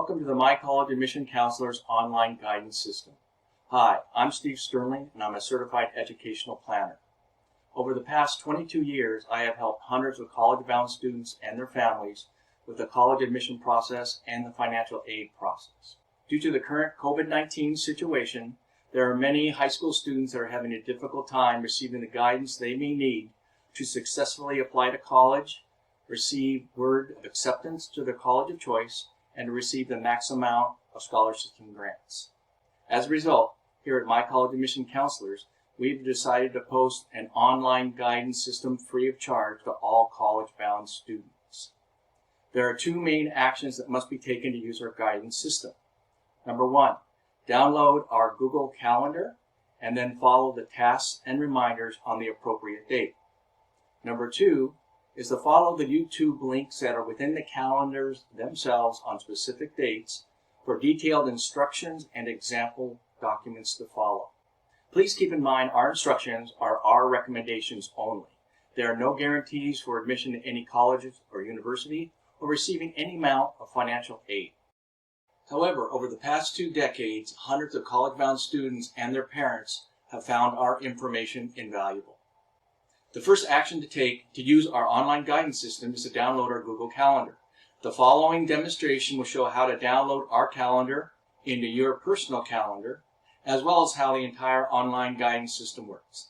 Welcome to the My College Admission Counselor's online guidance system. Hi, I'm Steve Sterling and I'm a certified educational planner. Over the past 22 years, I have helped hundreds of college-bound students and their families with the college admission process and the financial aid process. Due to the current COVID-19 situation, there are many high school students that are having a difficult time receiving the guidance they may need to successfully apply to college, receive word of acceptance to their college of choice, and to receive the max amount of scholarships and grants. As a result, here at My College Admission Counselors, we've decided to post an online guidance system free of charge to all college-bound students. There are two main actions that must be taken to use our guidance system. Number one, download our Google Calendar and then follow the tasks and reminders on the appropriate date. Number two is to follow the YouTube links that are within the calendars themselves on specific dates for detailed instructions and example documents to follow. Please keep in mind our instructions are our recommendations only. There are no guarantees for admission to any college or university or receiving any amount of financial aid. However, over the past 2 decades, hundreds of college-bound students and their parents have found our information invaluable. The first action to take to use our online guidance system is to download our Google Calendar. The following demonstration will show how to download our calendar into your personal calendar, as well as how the entire online guidance system works.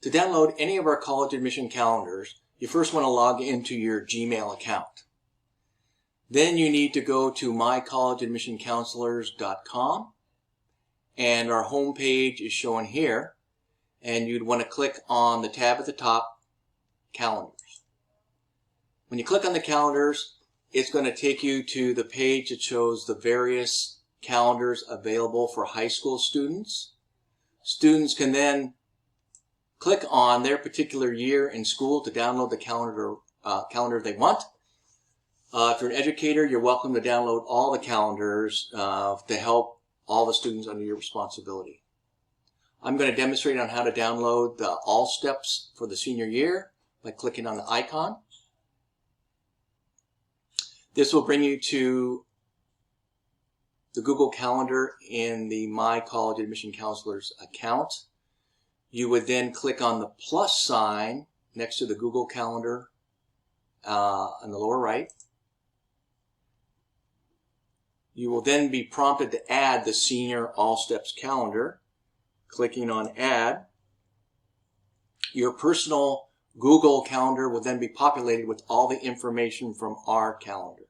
To download any of our college admission calendars, you first want to log into your Gmail account. Then you need to go to mycollegeadmissioncounselors.com, and our home page is shown here. And you'd want to click on the tab at the top, Calendars. When you click on the calendars, it's going to take you to the page that shows the various calendars available for high school students. Students can then click on their particular year in school to download the calendar they want. If you're an educator, you're welcome to download all the calendars to help all the students under your responsibility. I'm going to demonstrate on how to download the all steps for the senior year by clicking on the icon. This will bring you to the Google Calendar in the My College Admission Counselors account. You would then click on the plus sign next to the Google Calendar on the lower right. You will then be prompted to add the Senior All Steps Calendar. Clicking on Add, your personal Google Calendar will then be populated with all the information from our calendar.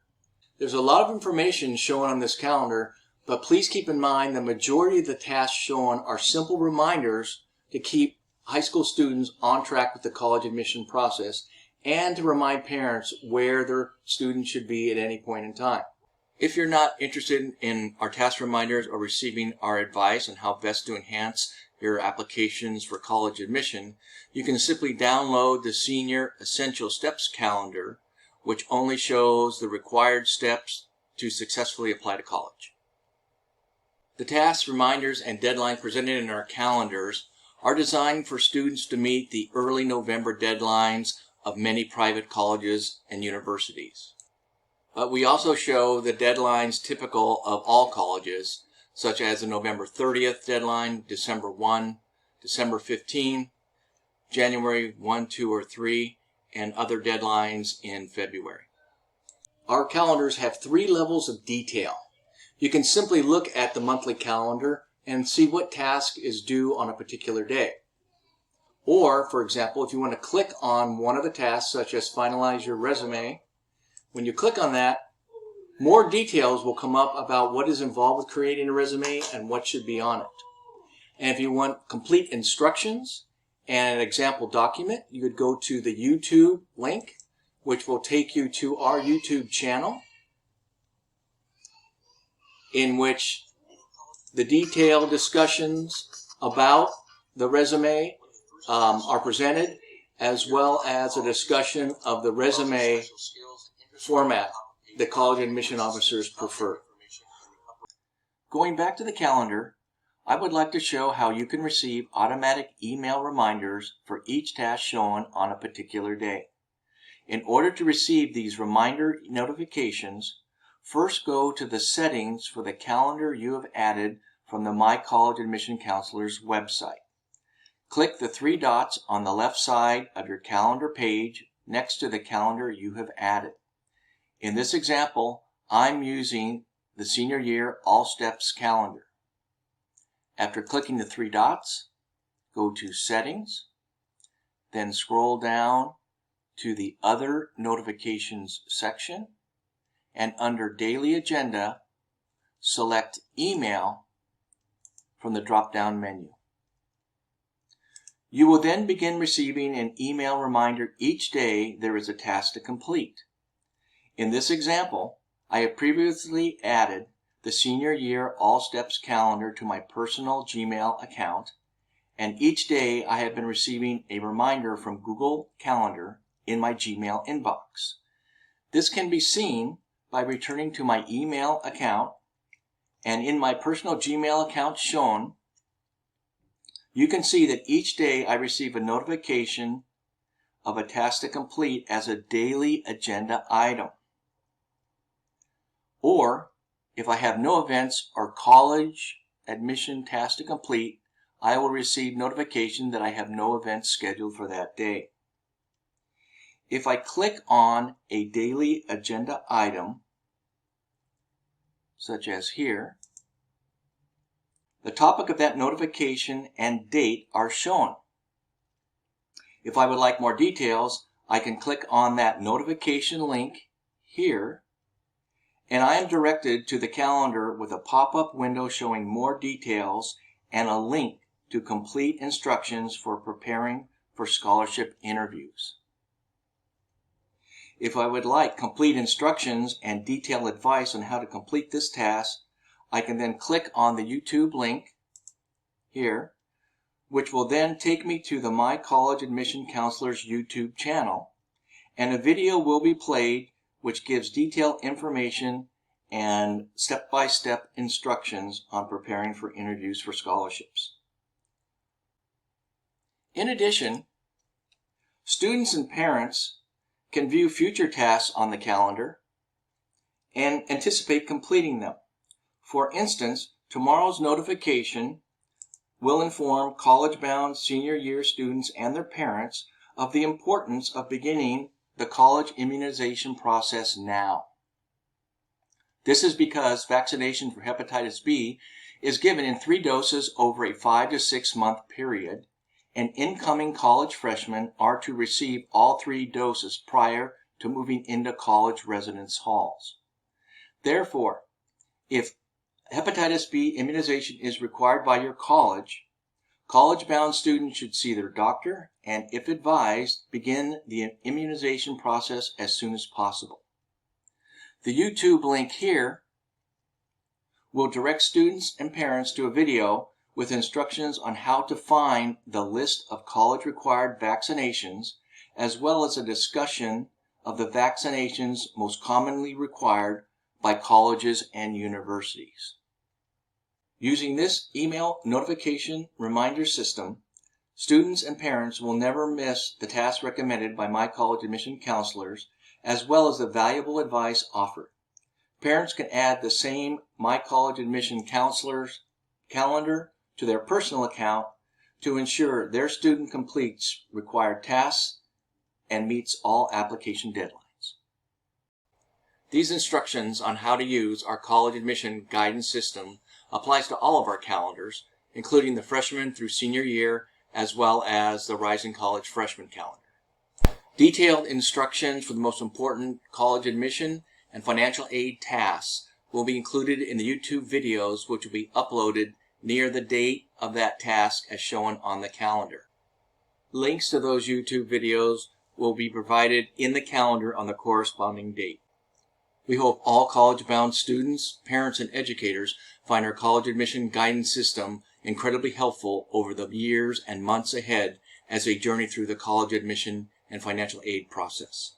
There's a lot of information shown on this calendar, but please keep in mind the majority of the tasks shown are simple reminders to keep high school students on track with the college admission process and to remind parents where their students should be at any point in time. If you're not interested in our task reminders or receiving our advice on how best to enhance your applications for college admission, you can simply download the Senior Essential Steps Calendar, which only shows the required steps to successfully apply to college. The tasks, reminders, and deadlines presented in our calendars are designed for students to meet the early November deadlines of many private colleges and universities. But we also show the deadlines typical of all colleges, such as the November 30th deadline, December 1, December 15, January 1, 2, or 3, and other deadlines in February. Our calendars have 3 levels of detail. You can simply look at the monthly calendar and see what task is due on a particular day. Or, for example, if you want to click on one of the tasks, such as finalize your resume, when you click on that, more details will come up about what is involved with creating a resume and what should be on it. And if you want complete instructions and an example document, you would go to the YouTube link, which will take you to our YouTube channel, in which the detailed discussions about the resume are presented, as well as a discussion of the resume format that college admission officers prefer. Going back to the calendar, I would like to show how you can receive automatic email reminders for each task shown on a particular day. In order to receive these reminder notifications, first go to the settings for the calendar you have added from the My College Admission Counselor's website. Click the three dots on the left side of your calendar page next to the calendar you have added. In this example, I'm using the Senior Year All Steps calendar. After clicking the three dots, go to Settings, then scroll down to the Other Notifications section, and under Daily Agenda, select Email from the drop-down menu. You will then begin receiving an email reminder each day there is a task to complete. In this example, I have previously added the Senior Year All Steps calendar to my personal Gmail account, and each day I have been receiving a reminder from Google Calendar in my Gmail inbox. This can be seen by returning to my email account, and in my personal Gmail account shown, you can see that each day I receive a notification of a task to complete as a daily agenda item. Or, if I have no events or college admission tasks to complete, I will receive notification that I have no events scheduled for that day. If I click on a daily agenda item, such as here, the topic of that notification and date are shown. If I would like more details, I can click on that notification link here, and I am directed to the calendar with a pop-up window showing more details and a link to complete instructions for preparing for scholarship interviews. If I would like complete instructions and detailed advice on how to complete this task, I can then click on the YouTube link here, which will then take me to the My College Admission Counselor's YouTube channel, and a video will be played which gives detailed information and step-by-step instructions on preparing for interviews for scholarships. In addition, students and parents can view future tasks on the calendar and anticipate completing them. For instance, tomorrow's notification will inform college-bound senior year students and their parents of the importance of beginning the college immunization process now. This is because vaccination for hepatitis B is given in 3 doses over a 5 to 6 month period, and incoming college freshmen are to receive all 3 doses prior to moving into college residence halls. Therefore, if hepatitis B immunization is required by your college, college-bound students should see their doctor and, if advised, begin the immunization process as soon as possible. The YouTube link here will direct students and parents to a video with instructions on how to find the list of college-required vaccinations, as well as a discussion of the vaccinations most commonly required by colleges and universities. Using this email notification reminder system, students and parents will never miss the tasks recommended by My College Admission Counselors, as well as the valuable advice offered. Parents can add the same My College Admission Counselors calendar to their personal account to ensure their student completes required tasks and meets all application deadlines. These instructions on how to use our college admission guidance system applies to all of our calendars, including the freshman through senior year, as well as the Rising College freshman calendar. Detailed instructions for the most important college admission and financial aid tasks will be included in the YouTube videos, which will be uploaded near the date of that task as shown on the calendar. Links to those YouTube videos will be provided in the calendar on the corresponding date. We hope all college-bound students, parents, and educators find our college admission guidance system incredibly helpful over the years and months ahead as they journey through the college admission and financial aid process.